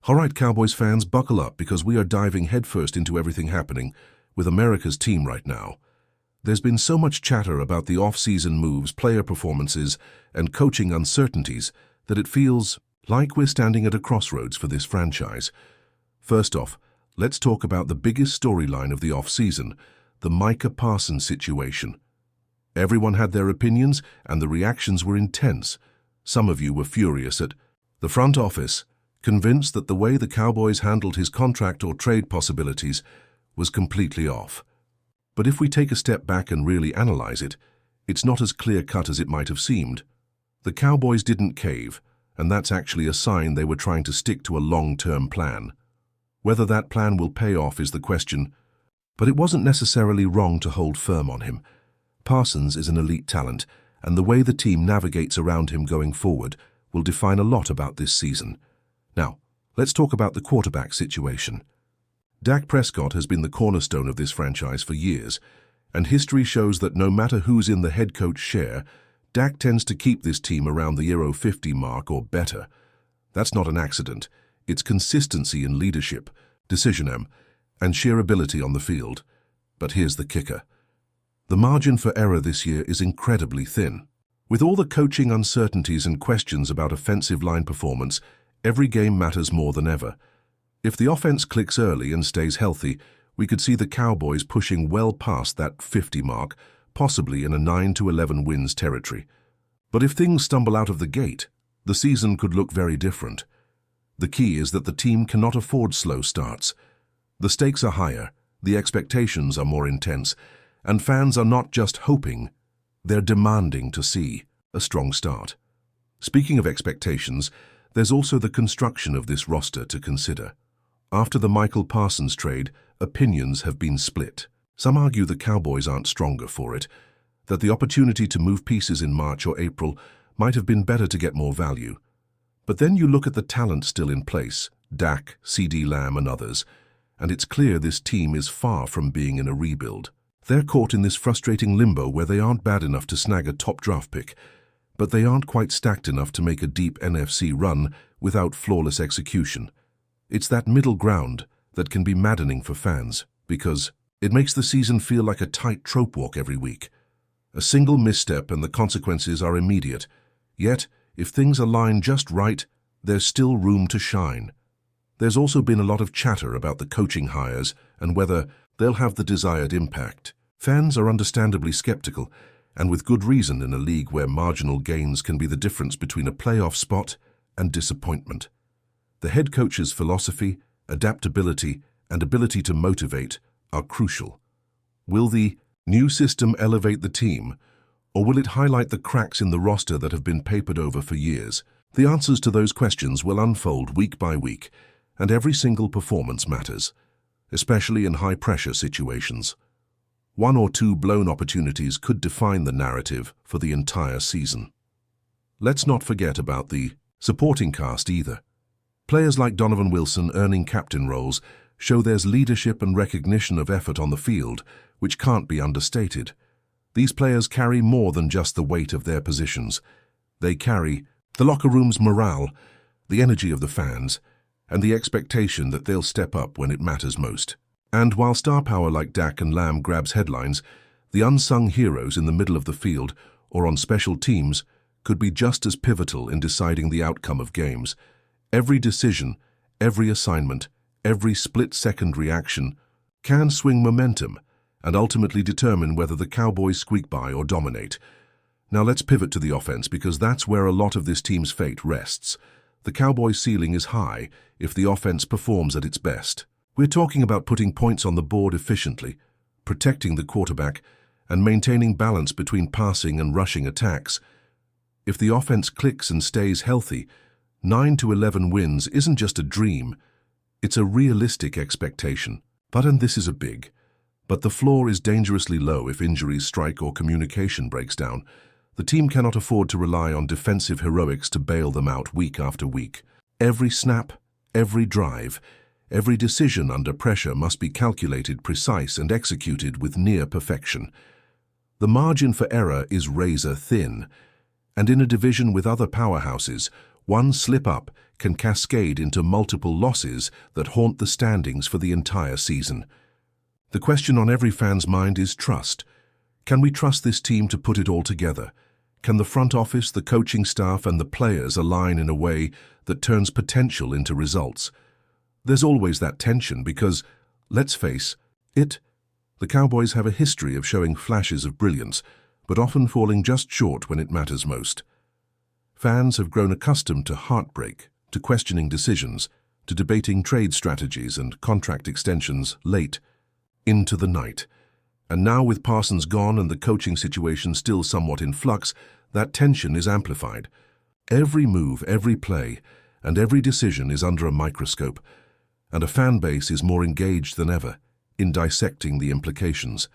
Alright, Cowboys fans, buckle up because we are diving headfirst into everything happening with America's team right now. There's been so much chatter about the off-season moves, player performances, and coaching uncertainties that it feels like we're standing at a crossroads for this franchise. First off, let's talk about the biggest storyline of the off-season, the Micah Parsons situation. Everyone had their opinions, and the reactions were intense. Some of you were furious at the front office, convinced that the way the Cowboys handled his contract or trade possibilities was completely off. But if we take a step back and really analyze it, it's not as clear-cut as it might have seemed. The Cowboys didn't cave, and that's actually a sign they were trying to stick to a long-term plan. Whether that plan will pay off is the question, but it wasn't necessarily wrong to hold firm on him. Parsons is an elite talent, and the way the team navigates around him going forward will define a lot about this season. Now, let's talk about the quarterback situation. Dak Prescott has been the cornerstone of this franchise for years, and history shows that no matter who's in the head coach chair, Dak tends to keep this team around the 50 mark or better. That's not an accident. It's consistency in leadership, decision and sheer ability on the field. But here's the kicker. The margin for error this year is incredibly thin. With all the coaching uncertainties and questions about offensive line performance, every game matters more than ever. If the offense clicks early and stays healthy, we could see the Cowboys pushing well past that 50 mark, possibly in a 9-11 wins territory. But if things stumble out of the gate, the season could look very different. The key is that the team cannot afford slow starts. The stakes are higher, the expectations are more intense, and fans are not just hoping, they're demanding to see a strong start. Speaking of expectations, there's also the construction of this roster to consider. After the Micah Parsons trade, opinions have been split. Some argue the Cowboys aren't stronger for it, that the opportunity to move pieces in March or April might have been better to get more value. But then you look at the talent still in place, Dak, CeeDee Lamb and others, and it's clear this team is far from being in a rebuild. They're caught in this frustrating limbo where they aren't bad enough to snag a top draft pick, but they aren't quite stacked enough to make a deep NFC run without flawless execution. It's that middle ground that can be maddening for fans, because it makes the season feel like a tight trope walk every week. A single misstep and the consequences are immediate, yet if things align just right, there's still room to shine. There's also been a lot of chatter about the coaching hires and whether they'll have the desired impact. Fans are understandably skeptical, and with good reason in a league where marginal gains can be the difference between a playoff spot and disappointment. The head coach's philosophy, adaptability, and ability to motivate are crucial. Will the new system elevate the team, or will it highlight the cracks in the roster that have been papered over for years? The answers to those questions will unfold week by week, and every single performance matters, especially in high-pressure situations. One or two blown opportunities could define the narrative for the entire season. Let's not forget about the supporting cast either. Players like Donovan Wilson earning captain roles show there's leadership and recognition of effort on the field, which can't be understated. These players carry more than just the weight of their positions. They carry the locker room's morale, the energy of the fans, and the expectation that they'll step up when it matters most. And while star power like Dak and Lamb grabs headlines, the unsung heroes in the middle of the field or on special teams could be just as pivotal in deciding the outcome of games. Every decision, every assignment, every split-second reaction can swing momentum and ultimately determine whether the Cowboys squeak by or dominate. Now let's pivot to the offense because that's where a lot of this team's fate rests. The Cowboys' ceiling is high if the offense performs at its best. We're talking about putting points on the board efficiently, protecting the quarterback, and maintaining balance between passing and rushing attacks. If the offense clicks and stays healthy, 9-11 wins isn't just a dream, it's a realistic expectation. And this is a big, but the floor is dangerously low if injuries strike or communication breaks down. The team cannot afford to rely on defensive heroics to bail them out week after week. Every snap, every drive, every decision under pressure must be calculated, precise, and executed with near perfection. The margin for error is razor thin, and in a division with other powerhouses, One slip-up can cascade into multiple losses that haunt the standings for the entire season. The question on every fan's mind is trust. Can we trust this team to put it all together? Can the front office, the coaching staff, and the players align in a way that turns potential into results? There's always that tension because, let's face it, the Cowboys have a history of showing flashes of brilliance, but often falling just short when it matters most. Fans have grown accustomed to heartbreak, to questioning decisions, to debating trade strategies and contract extensions late into the night. And now with Parsons gone and the coaching situation still somewhat in flux, that tension is amplified. Every move, every play, and every decision is under a microscope, and a fan base is more engaged than ever in dissecting the implications.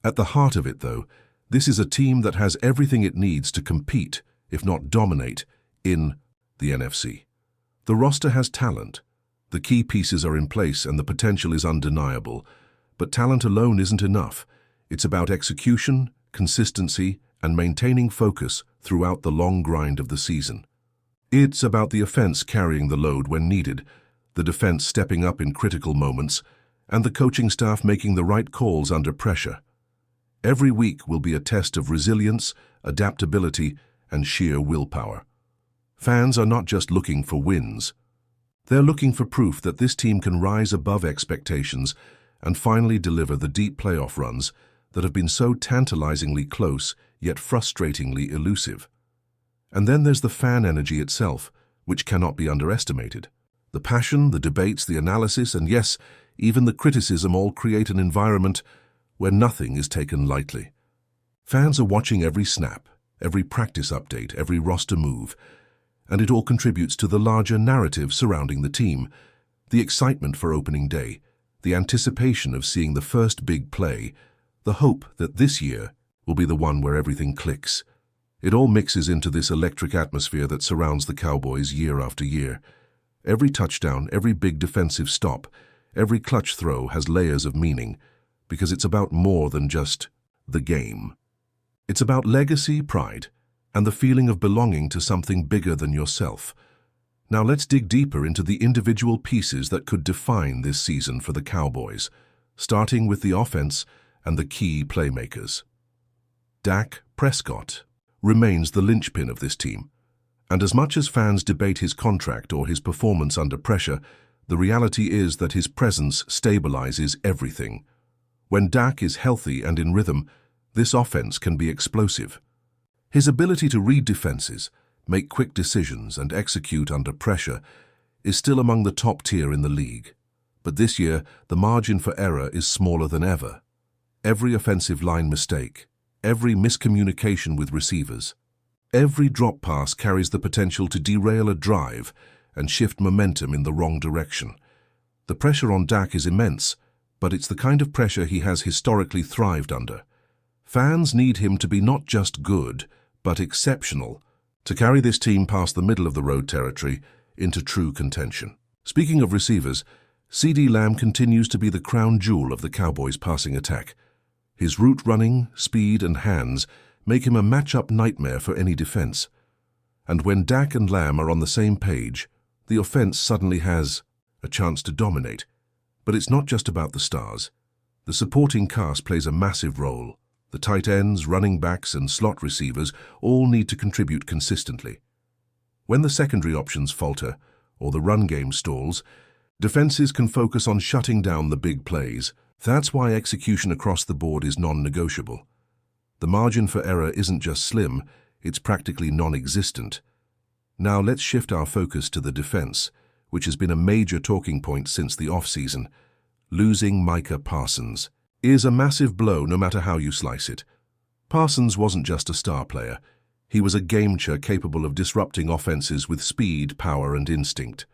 At the heart of it, though, this is a team that has everything it needs to compete, if not dominate, in the NFC. The roster has talent. The key pieces are in place and the potential is undeniable. But talent alone isn't enough. It's about execution, consistency, and maintaining focus throughout the long grind of the season. It's about the offense carrying the load when needed, the defense stepping up in critical moments, and the coaching staff making the right calls under pressure. Every week will be a test of resilience, adaptability, and sheer willpower. Fans are not just looking for wins. They're looking for proof that this team can rise above expectations and finally deliver the deep playoff runs that have been so tantalizingly close yet frustratingly elusive. And then there's the fan energy itself, which cannot be underestimated. The passion, the debates, the analysis, and yes, even the criticism all create an environment where nothing is taken lightly. Fans are watching every snap, every practice update, every roster move, and it all contributes to the larger narrative surrounding the team, the excitement for opening day, the anticipation of seeing the first big play, the hope that this year will be the one where everything clicks. It all mixes into this electric atmosphere that surrounds the Cowboys year after year. Every touchdown, every big defensive stop, every clutch throw has layers of meaning, because it's about more than just the game. It's about legacy, pride, and the feeling of belonging to something bigger than yourself. Now let's dig deeper into the individual pieces that could define this season for the Cowboys, starting with the offense and the key playmakers. Dak Prescott remains the linchpin of this team, and as much as fans debate his contract or his performance under pressure, the reality is that his presence stabilizes everything. When Dak is healthy and in rhythm, this offense can be explosive. His ability to read defenses, make quick decisions, and execute under pressure is still among the top tier in the league. But this year, the margin for error is smaller than ever. Every offensive line mistake, every miscommunication with receivers, every drop pass carries the potential to derail a drive and shift momentum in the wrong direction. The pressure on Dak is immense, but it's the kind of pressure he has historically thrived under. Fans need him to be not just good, but exceptional, to carry this team past the middle-of-the-road territory into true contention. Speaking of receivers, CeeDee Lamb continues to be the crown jewel of the Cowboys' passing attack. His route running, speed, and hands make him a matchup nightmare for any defense. And when Dak and Lamb are on the same page, the offense suddenly has a chance to dominate. But it's not just about the stars. The supporting cast plays a massive role. The tight ends, running backs, and slot receivers all need to contribute consistently. When the secondary options falter, or the run game stalls, defenses can focus on shutting down the big plays. That's why execution across the board is non-negotiable. The margin for error isn't just slim, it's practically non-existent. Now let's shift our focus to the defense, which has been a major talking point since the off-season. Losing Micah Parsons is a massive blow no matter how you slice it. Parsons wasn't just a star player. He was a game-changer capable of disrupting offenses with speed, power, and instinct.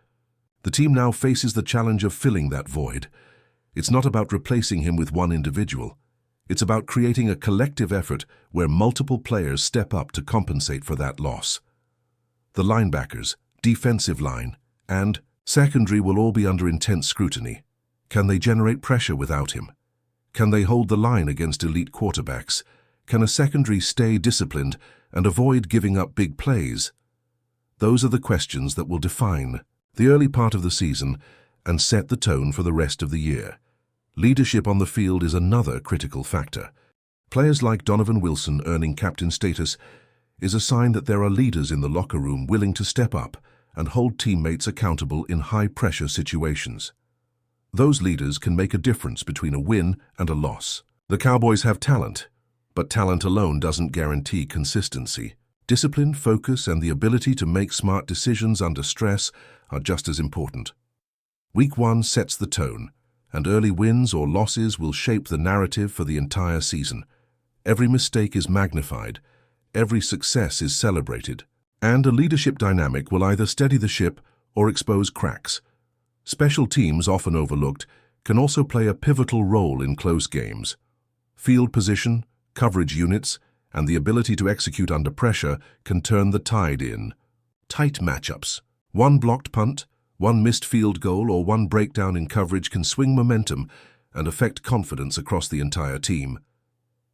The team now faces the challenge of filling that void. It's not about replacing him with one individual. It's about creating a collective effort where multiple players step up to compensate for that loss. The linebackers, defensive line, and secondary will all be under intense scrutiny. Can they generate pressure without him? Can they hold the line against elite quarterbacks? Can a secondary stay disciplined and avoid giving up big plays? Those are the questions that will define the early part of the season and set the tone for the rest of the year. Leadership on the field is another critical factor. Players like Donovan Wilson earning captain status is a sign that there are leaders in the locker room willing to step up and hold teammates accountable in high-pressure situations. Those leaders can make a difference between a win and a loss. The Cowboys have talent, but talent alone doesn't guarantee consistency. Discipline, focus, and the ability to make smart decisions under stress are just as important. Week 1 sets the tone, and early wins or losses will shape the narrative for the entire season. Every mistake is magnified, every success is celebrated, and a leadership dynamic will either steady the ship or expose cracks. Special teams, often overlooked, can also play a pivotal role in close games. Field position, coverage units, and the ability to execute under pressure can turn the tide in tight matchups. One blocked punt, one missed field goal, or one breakdown in coverage can swing momentum and affect confidence across the entire team.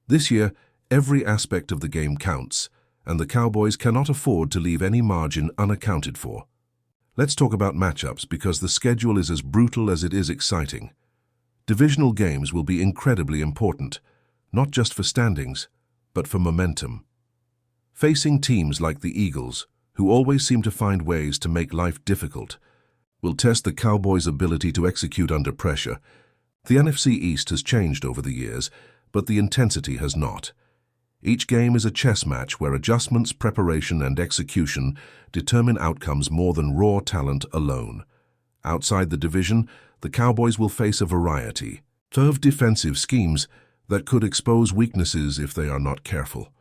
This year, every aspect of the game counts, and the Cowboys cannot afford to leave any margin unaccounted for. Let's talk about matchups because the schedule is as brutal as it is exciting. Divisional games will be incredibly important, not just for standings, but for momentum. Facing teams like the Eagles, who always seem to find ways to make life difficult, will test the Cowboys' ability to execute under pressure. The NFC East has changed over the years, but the intensity has not. Each game is a chess match where adjustments, preparation, and execution determine outcomes more than raw talent alone. Outside the division, the Cowboys will face a variety of defensive schemes that could expose weaknesses if they are not careful.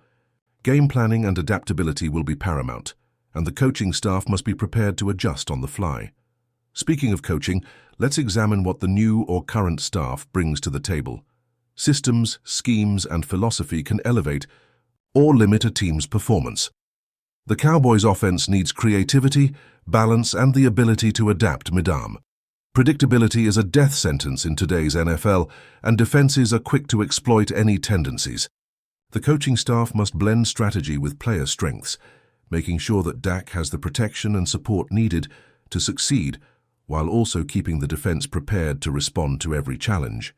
Game planning and adaptability will be paramount, and the coaching staff must be prepared to adjust on the fly. Speaking of coaching, let's examine what the new or current staff brings to the table. Systems, schemes, and philosophy can elevate or limit a team's performance. The Cowboys' offense needs creativity, balance, and the ability to adapt mid-arm. Predictability is a death sentence in today's NFL, and defenses are quick to exploit any tendencies. The coaching staff must blend strategy with player strengths, making sure that Dak has the protection and support needed to succeed, while also keeping the defense prepared to respond to every challenge.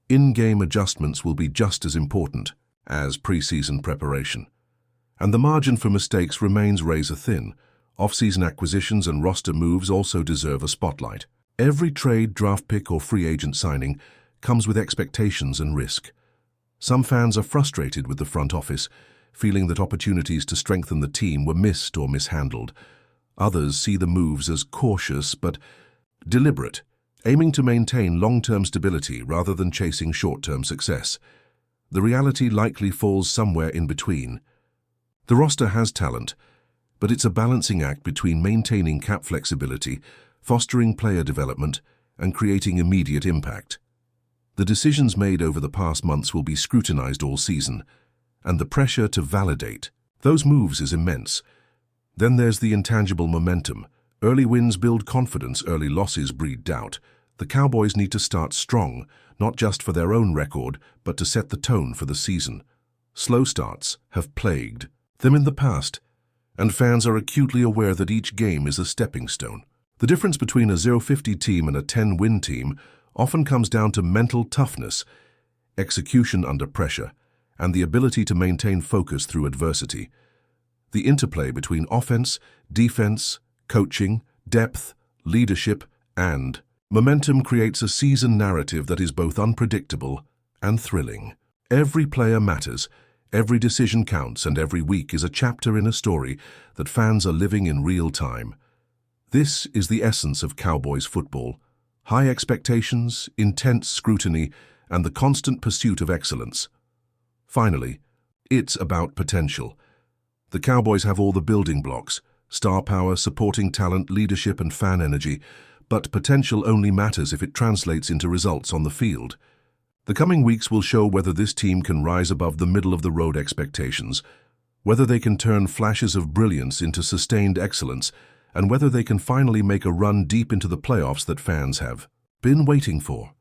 In-game adjustments will be just as important as preseason preparation. And the margin for mistakes remains razor-thin. Off-season acquisitions and roster moves also deserve a spotlight. Every trade, draft pick, or free agent signing comes with expectations and risk. Some fans are frustrated with the front office, feeling that opportunities to strengthen the team were missed or mishandled. Others see the moves as cautious but deliberate, aiming to maintain long-term stability rather than chasing short-term success. The reality likely falls somewhere in between. The roster has talent, but it's a balancing act between maintaining cap flexibility, fostering player development, and creating immediate impact. The decisions made over the past months will be scrutinized all season, and the pressure to validate those moves is immense. Then there's the intangible momentum. Early wins build confidence, early losses breed doubt. The Cowboys need to start strong, not just for their own record, but to set the tone for the season. Slow starts have plagued them in the past, and fans are acutely aware that each game is a stepping stone. The difference between a 0-50 team and a 10-win team often comes down to mental toughness, execution under pressure, and the ability to maintain focus through adversity. The interplay between offense, defense, coaching, depth, leadership, and momentum creates a season narrative that is both unpredictable and thrilling. Every player matters, every decision counts, and every week is a chapter in a story that fans are living in real time. This is the essence of Cowboys football: high expectations, intense scrutiny, and the constant pursuit of excellence. Finally, it's about potential. The Cowboys have all the building blocks: star power, supporting talent, leadership, and fan energy. But potential only matters if it translates into results on the field. The coming weeks will show whether this team can rise above the middle-of-the-road expectations, whether they can turn flashes of brilliance into sustained excellence, and whether they can finally make a run deep into the playoffs that fans have been waiting for.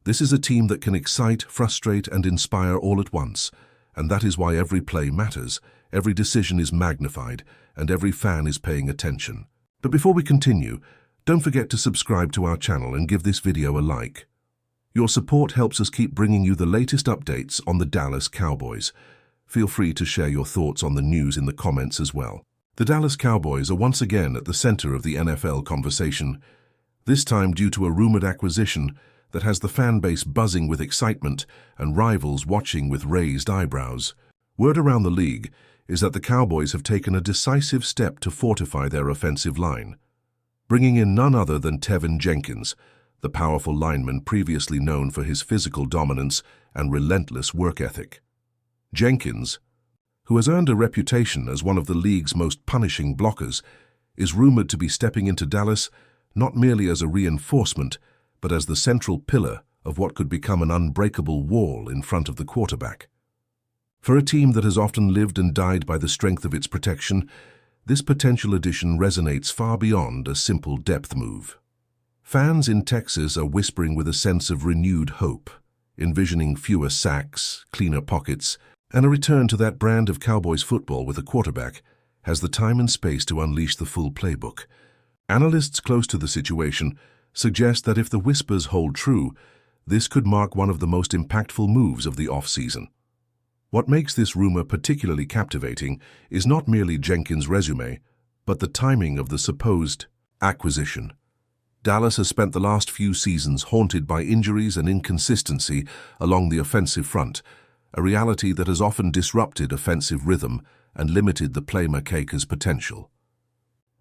This is a team that can excite, frustrate, and inspire all at once, And that is why every play matters, every decision is magnified, and every fan is paying attention. But before we continue, don't forget to subscribe to our channel and give this video a like. Your support helps us keep bringing you the latest updates on the Dallas Cowboys. Feel free to share your thoughts on the news in the comments as well. The Dallas Cowboys are once again at the center of the NFL conversation, this time due to a rumored acquisition that has the fan base buzzing with excitement and rivals watching with raised eyebrows. Word around the league is that the Cowboys have taken a decisive step to fortify their offensive line, bringing in none other than TEVIN Jenkins, the powerful lineman previously known for his physical dominance and relentless work ethic. Jenkins, who has earned a reputation as one of the league's most punishing blockers, is rumored to be stepping into Dallas not merely as a reinforcement, but as the central pillar of what could become an unbreakable wall in front of the quarterback. For a team that has often lived and died by the strength of its protection, this potential addition resonates far beyond a simple depth move. Fans in Texas are whispering with a sense of renewed hope, envisioning fewer sacks, cleaner pockets, and a return to that brand of Cowboys football with a quarterback has the time and space to unleash the full playbook. Analysts close to the situation suggest that if the whispers hold true, this could mark one of the most impactful moves of the offseason. What makes this rumor particularly captivating is not merely Jenkins' resume, but the timing of the supposed acquisition. Dallas has spent the last few seasons haunted by injuries and inconsistency along the offensive front, a reality that has often disrupted offensive rhythm and limited the playmaker's potential.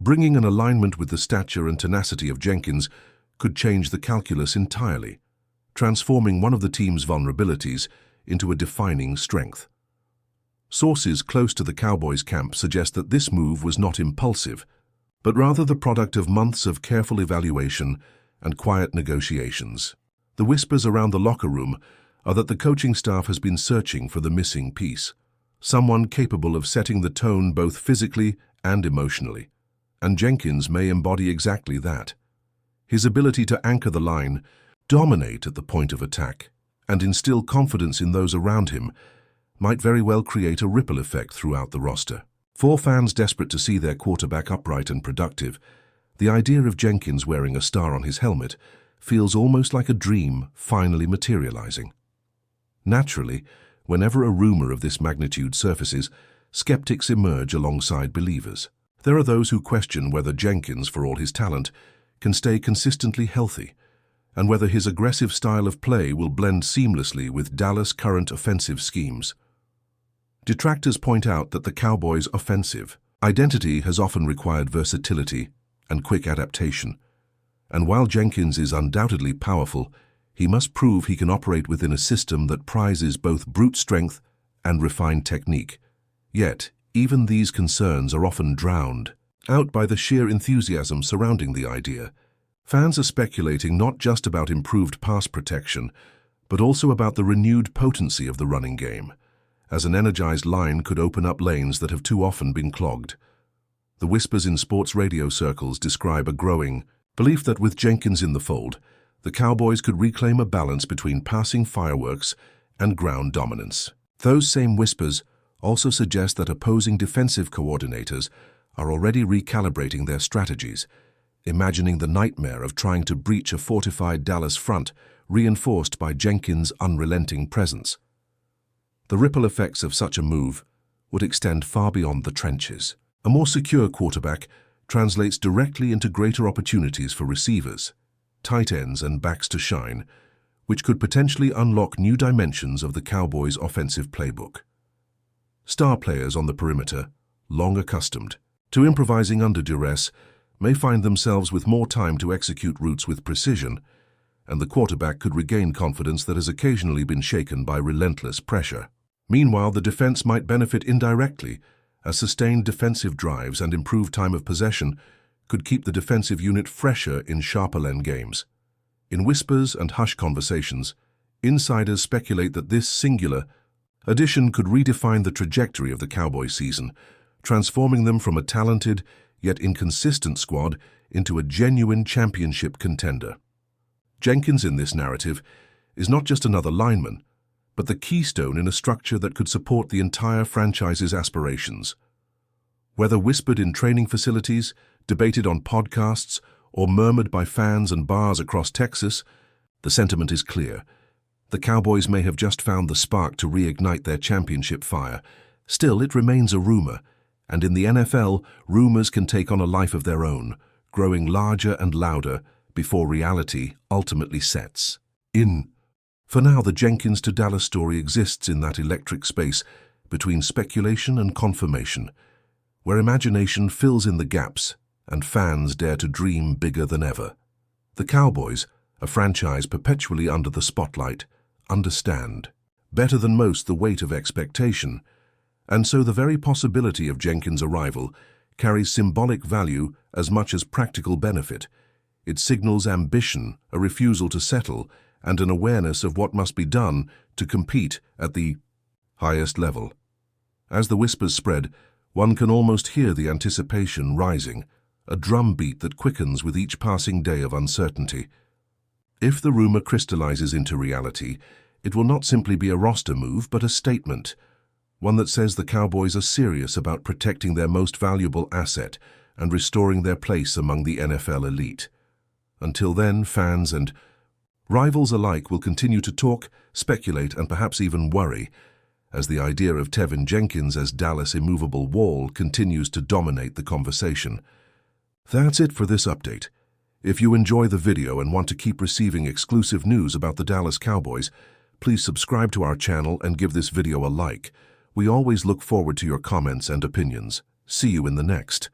Bringing an alignment with the stature and tenacity of Jenkins could change the calculus entirely, transforming one of the team's vulnerabilities into a defining strength. Sources close to the Cowboys camp suggest that this move was not impulsive, but rather the product of months of careful evaluation and quiet negotiations. The whispers around the locker room are that the coaching staff has been searching for the missing piece, someone capable of setting the tone both physically and emotionally. And Jenkins may embody exactly that. His ability to anchor the line, dominate at the point of attack, and instill confidence in those around him might very well create a ripple effect throughout the roster. For fans desperate to see their quarterback upright and productive, the idea of Jenkins wearing a star on his helmet feels almost like a dream finally materializing. Naturally, whenever a rumor of this magnitude surfaces, skeptics emerge alongside believers. There are those who question whether Jenkins, for all his talent, can stay consistently healthy, and whether his aggressive style of play will blend seamlessly with Dallas' current offensive schemes. Detractors point out that the Cowboys' offensive identity has often required versatility and quick adaptation, and while Jenkins is undoubtedly powerful, he must prove he can operate within a system that prizes both brute strength and refined technique. Yet, even these concerns are often drowned out by the sheer enthusiasm surrounding the idea. Fans are speculating not just about improved pass protection, but also about the renewed potency of the running game, as an energized line could open up lanes that have too often been clogged. The whispers in sports radio circles describe a growing belief that with Jenkins in the fold, the Cowboys could reclaim a balance between passing fireworks and ground dominance. Those same whispers also suggest that opposing defensive coordinators are already recalibrating their strategies, imagining the nightmare of trying to breach a fortified Dallas front reinforced by Jenkins' unrelenting presence. The ripple effects of such a move would extend far beyond the trenches. A more secure quarterback translates directly into greater opportunities for receivers, tight ends, and backs to shine, which could potentially unlock new dimensions of the Cowboys' offensive playbook. Star players on the perimeter, long accustomed to improvising under duress, may find themselves with more time to execute routes with precision, and the quarterback could regain confidence that has occasionally been shaken by relentless pressure. Meanwhile, the defense might benefit indirectly, as sustained defensive drives and improved time of possession could keep the defensive unit fresher in sharper lane games. In whispers and hushed conversations, insiders speculate that this singular addition could redefine the trajectory of the Cowboys season, transforming them from a talented yet inconsistent squad into a genuine championship contender. Jenkins in this narrative is not just another lineman, but the keystone in a structure that could support the entire franchise's aspirations. Whether whispered in training facilities, debated on podcasts, or murmured by fans and bars across Texas, the sentiment is clear. The Cowboys may have just found the spark to reignite their championship fire. Still, it remains a rumor, and in the NFL, rumors can take on a life of their own, growing larger and louder before reality ultimately sets in. For now, the Jenkins to Dallas story exists in that electric space between speculation and confirmation, where imagination fills in the gaps and fans dare to dream bigger than ever. The Cowboys, a franchise perpetually under the spotlight, understand better than most the weight of expectation, and so the very possibility of Jenkins' arrival carries symbolic value as much as practical benefit. It signals ambition, a refusal to settle, and an awareness of what must be done to compete at the highest level. As the whispers spread, one can almost hear the anticipation rising, a drumbeat that quickens with each passing day of uncertainty. If the rumor crystallizes into reality, it will not simply be a roster move, but a statement, one that says the Cowboys are serious about protecting their most valuable asset and restoring their place among the NFL elite. Until then, fans and rivals alike will continue to talk, speculate, and perhaps even worry, as the idea of TEVIN Jenkins as Dallas' immovable wall continues to dominate the conversation. That's it for this update. If you enjoy the video and want to keep receiving exclusive news about the Dallas Cowboys, please subscribe to our channel and give this video a like. We always look forward to your comments and opinions. See you in the next.